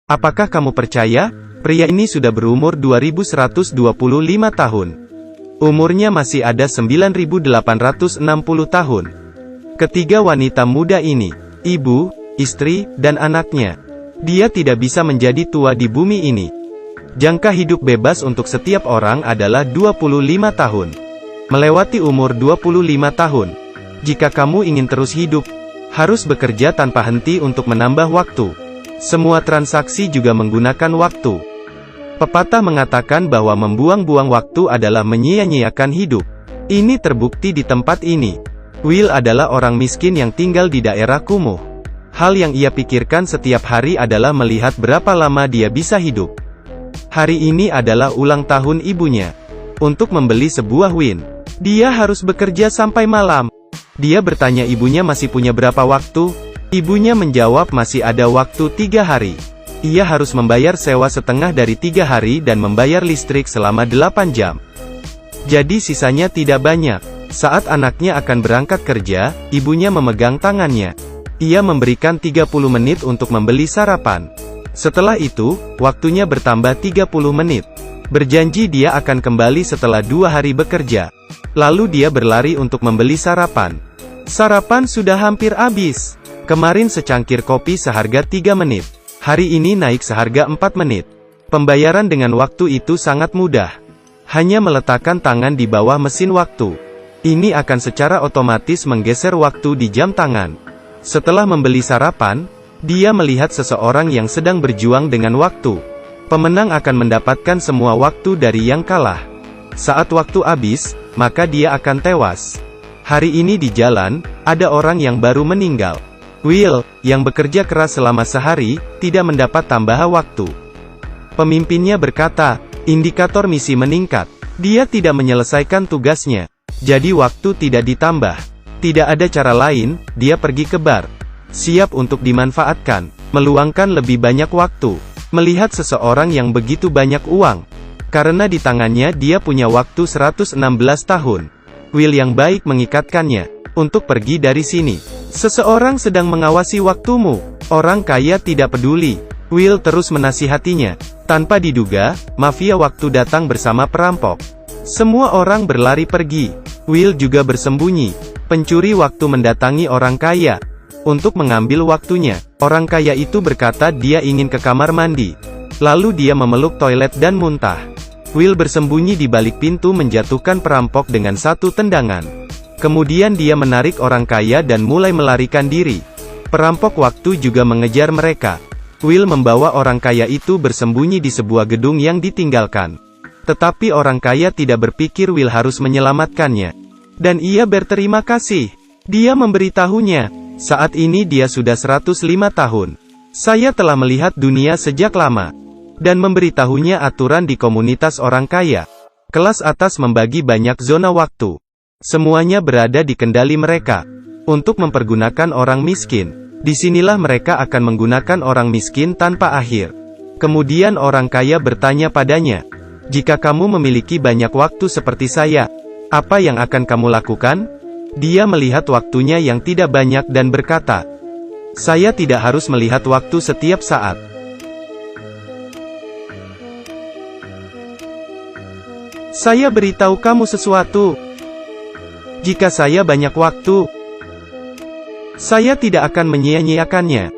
Apakah kamu percaya? Pria ini sudah berumur 2125 tahun. Umurnya masih ada 9860 tahun. Ketiga wanita muda ini, ibu, istri, dan anaknya. Dia tidak bisa menjadi tua di bumi ini. Jangka hidup bebas untuk setiap orang adalah 25 tahun. Melewati umur 25 tahun. Jika kamu ingin terus hidup, harus bekerja tanpa henti untuk menambah waktu. Semua transaksi juga menggunakan waktu. Pepatah mengatakan bahwa membuang-buang waktu adalah menyia-nyiakan hidup. Ini terbukti di tempat ini. Will adalah orang miskin yang tinggal di daerah kumuh. Hal yang ia pikirkan setiap hari adalah melihat berapa lama dia bisa hidup. Hari ini adalah ulang tahun ibunya. Untuk membeli sebuah win, dia harus bekerja sampai malam. Dia bertanya ibunya masih punya berapa waktu. Ibunya menjawab masih ada waktu 3 hari. Ia harus membayar sewa setengah dari 3 hari dan membayar listrik selama 8 jam. Jadi sisanya tidak banyak. Saat anaknya akan berangkat kerja, ibunya memegang tangannya. Ia memberikan 30 menit untuk membeli sarapan. Setelah itu, waktunya bertambah 30 menit. Berjanji dia akan kembali setelah 2 hari bekerja. Lalu dia berlari untuk membeli sarapan. Sarapan sudah hampir habis. Kemarin secangkir kopi seharga 3 menit. Hari ini naik seharga 4 menit. Pembayaran dengan waktu itu sangat mudah. Hanya meletakkan tangan di bawah mesin waktu. Ini akan secara otomatis menggeser waktu di jam tangan. Setelah membeli sarapan, dia melihat seseorang yang sedang berjuang dengan waktu. Pemenang akan mendapatkan semua waktu dari yang kalah. Saat waktu habis, maka dia akan tewas. Hari ini di jalan, ada orang yang baru meninggal. Will, yang bekerja keras selama sehari, tidak mendapat tambahan waktu. Pemimpinnya berkata, indikator misi meningkat. Dia tidak menyelesaikan tugasnya. Jadi waktu tidak ditambah. Tidak ada cara lain, dia pergi ke bar. Siap untuk dimanfaatkan, meluangkan lebih banyak waktu. Melihat seseorang yang begitu banyak uang. Karena di tangannya dia punya waktu 116 tahun. Will yang baik mengikatkannya. Untuk pergi dari sini. Seseorang sedang mengawasi waktumu. Orang kaya tidak peduli. Will terus menasihatinya. Tanpa diduga, mafia waktu datang bersama perampok. Semua orang berlari pergi. Will juga bersembunyi. Pencuri waktu mendatangi orang kaya. Untuk mengambil waktunya. Orang kaya itu berkata dia ingin ke kamar mandi. Lalu dia memeluk toilet dan muntah. Will bersembunyi di balik pintu menjatuhkan perampok dengan satu tendangan. Kemudian dia menarik orang kaya dan mulai melarikan diri. Perampok waktu juga mengejar mereka. Will membawa orang kaya itu bersembunyi di sebuah gedung yang ditinggalkan. Tetapi orang kaya tidak berpikir Will harus menyelamatkannya. Dan ia berterima kasih. Dia memberitahunya, saat ini dia sudah 105 tahun. Saya telah melihat dunia sejak lama. Dan memberitahunya aturan di komunitas orang kaya. Kelas atas membagi banyak zona waktu. Semuanya berada di kendali mereka. Untuk mempergunakan orang miskin. Disinilah mereka akan menggunakan orang miskin tanpa akhir. Kemudian orang kaya bertanya padanya. Jika kamu memiliki banyak waktu seperti saya, apa yang akan kamu lakukan? Dia melihat waktunya yang tidak banyak dan berkata, saya tidak harus melihat waktu setiap saat. Saya beritahu kamu sesuatu. Jika saya banyak waktu, saya tidak akan menyia-nyiakannya.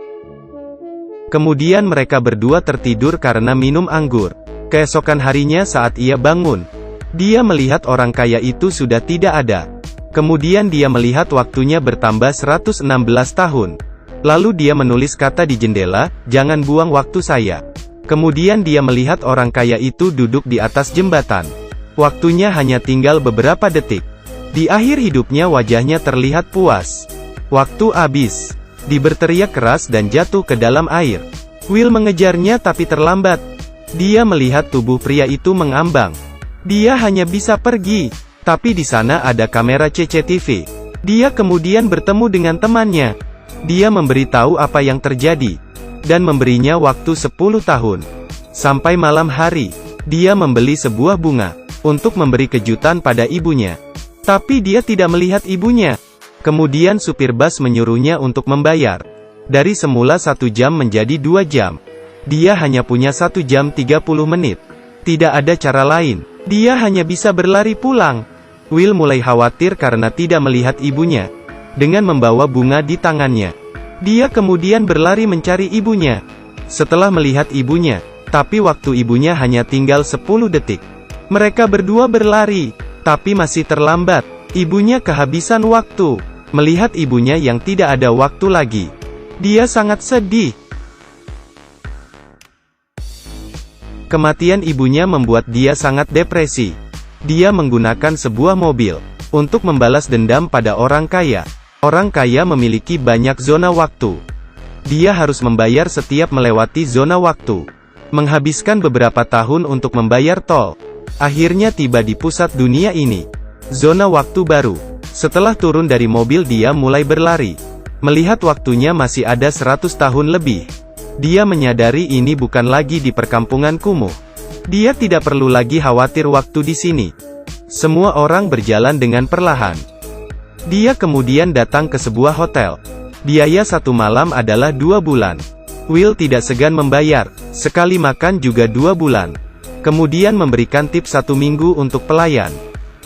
Kemudian mereka berdua tertidur karena minum anggur. Keesokan harinya saat ia bangun, dia melihat orang kaya itu sudah tidak ada. Kemudian dia melihat waktunya bertambah 116 tahun. Lalu dia menulis kata di jendela, jangan buang waktu saya. Kemudian dia melihat orang kaya itu duduk di atas jembatan. Waktunya hanya tinggal beberapa detik. Di akhir hidupnya wajahnya terlihat puas. Waktu habis. Dia berteriak keras dan jatuh ke dalam air. Will mengejarnya tapi terlambat. Dia melihat tubuh pria itu mengambang. Dia hanya bisa pergi. Tapi di sana ada kamera CCTV. Dia kemudian bertemu dengan temannya. Dia memberitahu apa yang terjadi. Dan memberinya waktu 10 tahun. Sampai malam hari, dia membeli sebuah bunga. Untuk memberi kejutan pada ibunya. Tapi dia tidak melihat ibunya. Kemudian supir bus menyuruhnya untuk membayar. Dari semula 1 jam menjadi 2 jam. Dia hanya punya 1 jam 30 menit. Tidak ada cara lain. Dia hanya bisa berlari pulang. Will mulai khawatir karena tidak melihat ibunya. Dengan membawa bunga di tangannya, dia kemudian berlari mencari ibunya. Setelah melihat ibunya, tapi waktu ibunya hanya tinggal 10 detik. Mereka berdua berlari, tapi masih terlambat. Ibunya kehabisan waktu. Melihat ibunya yang tidak ada waktu lagi, dia sangat sedih. Kematian ibunya membuat dia sangat depresi. Dia menggunakan sebuah mobil untuk membalas dendam pada orang kaya. Orang kaya memiliki banyak zona waktu. Dia harus membayar setiap melewati zona waktu. Menghabiskan beberapa tahun untuk membayar tol. Akhirnya tiba di pusat dunia ini. Zona waktu baru. Setelah turun dari mobil dia mulai berlari. Melihat waktunya masih ada 100 tahun lebih. Dia menyadari ini bukan lagi di perkampungan kumuh. Dia tidak perlu lagi khawatir waktu di sini. Semua orang berjalan dengan perlahan. Dia kemudian datang ke sebuah hotel. Biaya 1 malam adalah 2 bulan. Will tidak segan membayar, sekali makan juga 2 bulan. Kemudian memberikan tip 1 minggu untuk pelayan.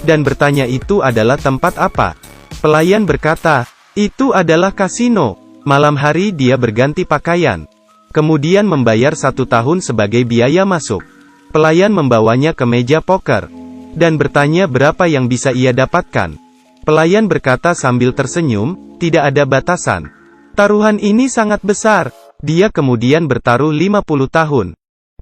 Dan bertanya itu adalah tempat apa? Pelayan berkata, itu adalah kasino. Malam hari dia berganti pakaian. Kemudian membayar 1 tahun sebagai biaya masuk. Pelayan membawanya ke meja poker. Dan bertanya berapa yang bisa ia dapatkan. Pelayan berkata sambil tersenyum, tidak ada batasan. Taruhan ini sangat besar. Dia kemudian bertaruh 50 tahun.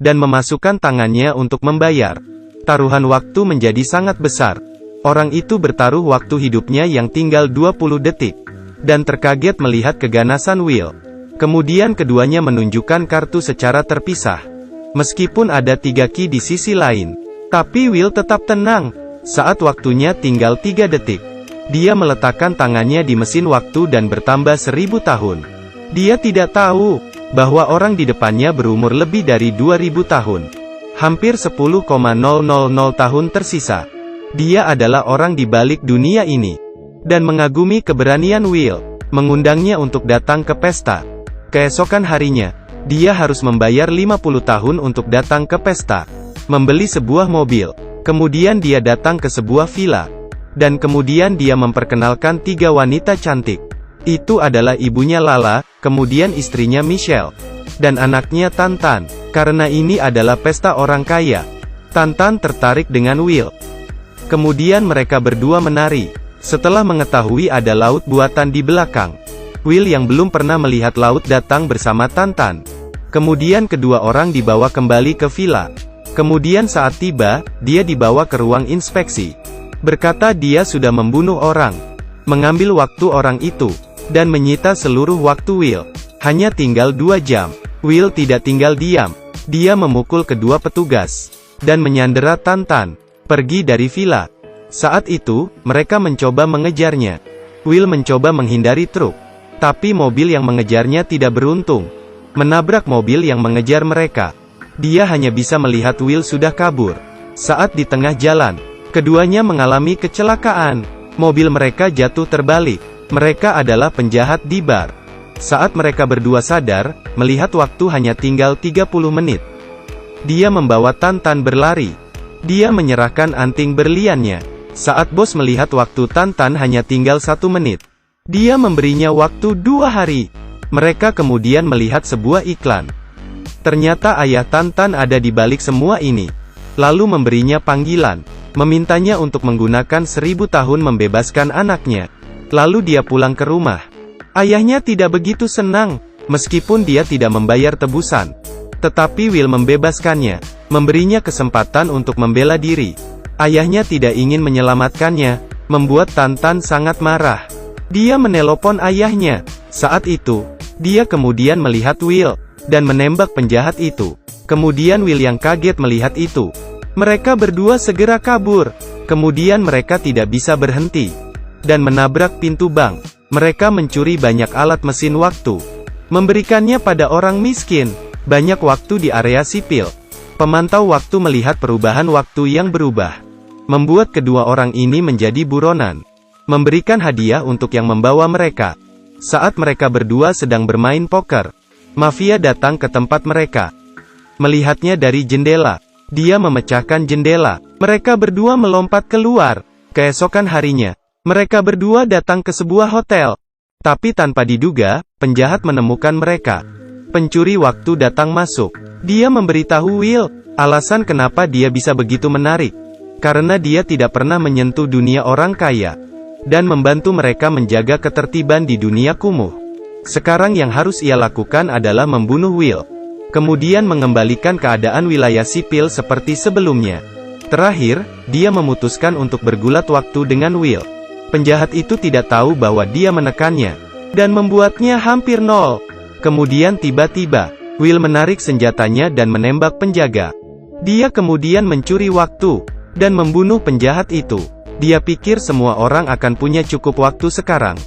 Dan memasukkan tangannya untuk membayar. Taruhan waktu menjadi sangat besar. Orang itu bertaruh waktu hidupnya yang tinggal 20 detik. Dan terkaget melihat keganasan Will. Kemudian keduanya menunjukkan kartu secara terpisah. Meskipun ada 3 ki di sisi lain. Tapi Will tetap tenang. Saat waktunya tinggal 3 detik. Dia meletakkan tangannya di mesin waktu dan bertambah 1000 tahun. Dia tidak tahu bahwa orang di depannya berumur lebih dari 2000 tahun. Hampir 10,000 tahun tersisa. Dia adalah orang di balik dunia ini. Dan mengagumi keberanian Will. Mengundangnya untuk datang ke pesta. Keesokan harinya, dia harus membayar 50 tahun untuk datang ke pesta. Membeli sebuah mobil. Kemudian dia datang ke sebuah villa. Dan kemudian dia memperkenalkan 3 wanita cantik. Itu adalah ibunya Lala, kemudian istrinya Michelle. Dan anaknya Tantan. Karena ini adalah pesta orang kaya. Tantan tertarik dengan Will. Kemudian mereka berdua menari. Setelah mengetahui ada laut buatan di belakang. Will yang belum pernah melihat laut datang bersama Tantan. Kemudian kedua orang dibawa kembali ke villa. Kemudian saat tiba, dia dibawa ke ruang inspeksi. Berkata dia sudah membunuh orang. Mengambil waktu orang itu. Dan menyita seluruh waktu Will. Hanya tinggal 2 jam. Will tidak tinggal diam. Dia memukul kedua petugas. Dan menyandera Tantan. Pergi dari villa. Saat itu, mereka mencoba mengejarnya. Will mencoba menghindari truk. Tapi mobil yang mengejarnya tidak beruntung. Menabrak mobil yang mengejar mereka. Dia hanya bisa melihat Will sudah kabur. Saat di tengah jalan, keduanya mengalami kecelakaan. Mobil mereka jatuh terbalik. Mereka adalah penjahat di bar. Saat mereka berdua sadar, melihat waktu hanya tinggal 30 menit. Dia membawa Tantan berlari. Dia menyerahkan anting berliannya. Saat bos melihat waktu Tantan hanya tinggal 1 menit. Dia memberinya waktu 2 hari. Mereka kemudian melihat sebuah iklan. Ternyata ayah Tantan ada di balik semua ini. Lalu memberinya panggilan. Memintanya untuk menggunakan 1000 tahun membebaskan anaknya. Lalu dia pulang ke rumah. Ayahnya tidak begitu senang, meskipun dia tidak membayar tebusan. Tetapi Will membebaskannya. Memberinya kesempatan untuk membela diri. Ayahnya tidak ingin menyelamatkannya. Membuat Tantan sangat marah. Dia menelpon ayahnya. Saat itu, dia kemudian melihat Will. Dan menembak penjahat itu. Kemudian Will yang kaget melihat itu. Mereka berdua segera kabur. Kemudian mereka tidak bisa berhenti. Dan menabrak pintu bank. Mereka mencuri banyak alat mesin waktu. Memberikannya pada orang miskin. Banyak waktu di area sipil. Pemantau waktu melihat perubahan waktu yang berubah. Membuat kedua orang ini menjadi buronan. Memberikan hadiah untuk yang membawa mereka. Saat mereka berdua sedang bermain poker, mafia datang ke tempat mereka. melihatnya dari jendela. Dia memecahkan jendela. Mereka berdua melompat keluar. Keesokan harinya, mereka berdua datang ke sebuah hotel. Tapi tanpa diduga, penjahat menemukan mereka. Pencuri waktu datang masuk. Dia memberitahu Will, alasan kenapa dia bisa begitu menarik. Karena dia tidak pernah menyentuh dunia orang kaya. Dan membantu mereka menjaga ketertiban di dunia kumuh. Sekarang yang harus ia lakukan adalah membunuh Will. Kemudian mengembalikan keadaan wilayah sipil seperti sebelumnya. Terakhir, dia memutuskan untuk bergulat waktu dengan Will. Penjahat itu tidak tahu bahwa dia menekannya. Dan membuatnya hampir nol. Kemudian tiba-tiba, Will menarik senjatanya dan menembak penjaga. Dia kemudian mencuri waktu. Dan membunuh penjahat itu. Dia pikir semua orang akan punya cukup waktu sekarang.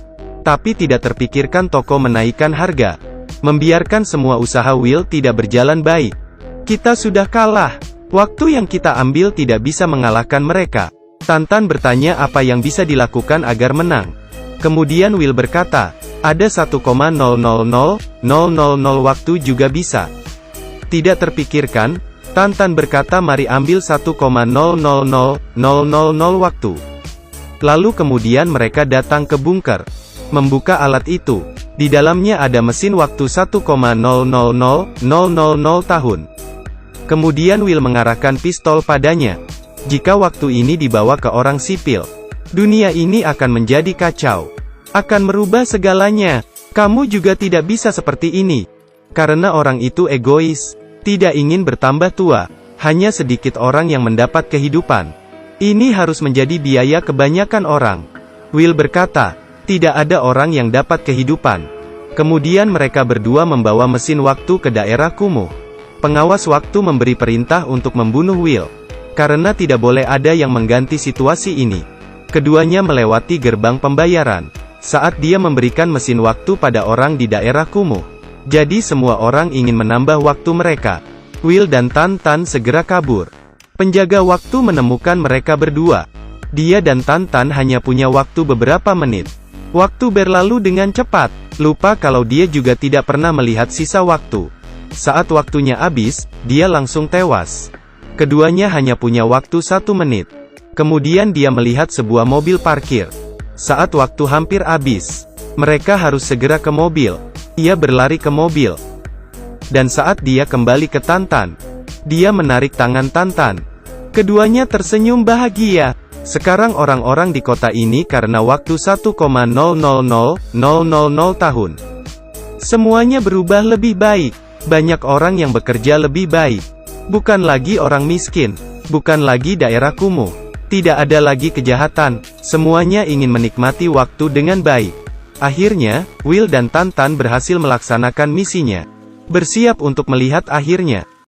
Tapi tidak terpikirkan toko menaikkan harga. Membiarkan semua usaha Will tidak berjalan baik. Kita sudah kalah. Waktu yang kita ambil tidak bisa mengalahkan mereka. Tantan bertanya apa yang bisa dilakukan agar menang. Kemudian Will berkata, ada 1,000000 waktu juga bisa. Tidak terpikirkan, Tantan berkata mari ambil 1,000000 waktu. Lalu kemudian mereka datang ke bunker. Membuka alat itu. Di dalamnya ada mesin waktu 1,000000 tahun. Kemudian Will mengarahkan pistol padanya. Jika waktu ini dibawa ke orang sipil, dunia ini akan menjadi kacau. Akan merubah segalanya. Kamu juga tidak bisa seperti ini. Karena orang itu egois. Tidak ingin bertambah tua. Hanya sedikit orang yang mendapat kehidupan. Ini harus menjadi biaya kebanyakan orang. Will berkata, tidak ada orang yang dapat kehidupan. Kemudian mereka berdua membawa mesin waktu ke daerah kumuh. Pengawas waktu memberi perintah untuk membunuh Will. Karena tidak boleh ada yang mengganti situasi ini. Keduanya melewati gerbang pembayaran. Saat dia memberikan mesin waktu pada orang di daerah kumuh. Jadi semua orang ingin menambah waktu mereka. Will dan Tantan segera kabur. Penjaga waktu menemukan mereka berdua. Dia dan Tantan hanya punya waktu beberapa menit. Waktu berlalu dengan cepat. Lupa kalau dia juga tidak pernah melihat sisa waktu. Saat waktunya habis, dia langsung tewas. Keduanya hanya punya waktu 1 menit. Kemudian dia melihat sebuah mobil parkir. Saat waktu hampir habis, mereka harus segera ke mobil. Ia berlari ke mobil. Dan saat dia kembali ke Tantan, dia menarik tangan Tantan. Keduanya tersenyum bahagia. Sekarang orang-orang di kota ini karena waktu 1,000000 tahun. Semuanya berubah lebih baik. Banyak orang yang bekerja lebih baik. Bukan lagi orang miskin. Bukan lagi daerah kumuh. Tidak ada lagi kejahatan. Semuanya ingin menikmati waktu dengan baik. Akhirnya, Will dan Tantan berhasil melaksanakan misinya. Bersiap untuk melihat akhirnya.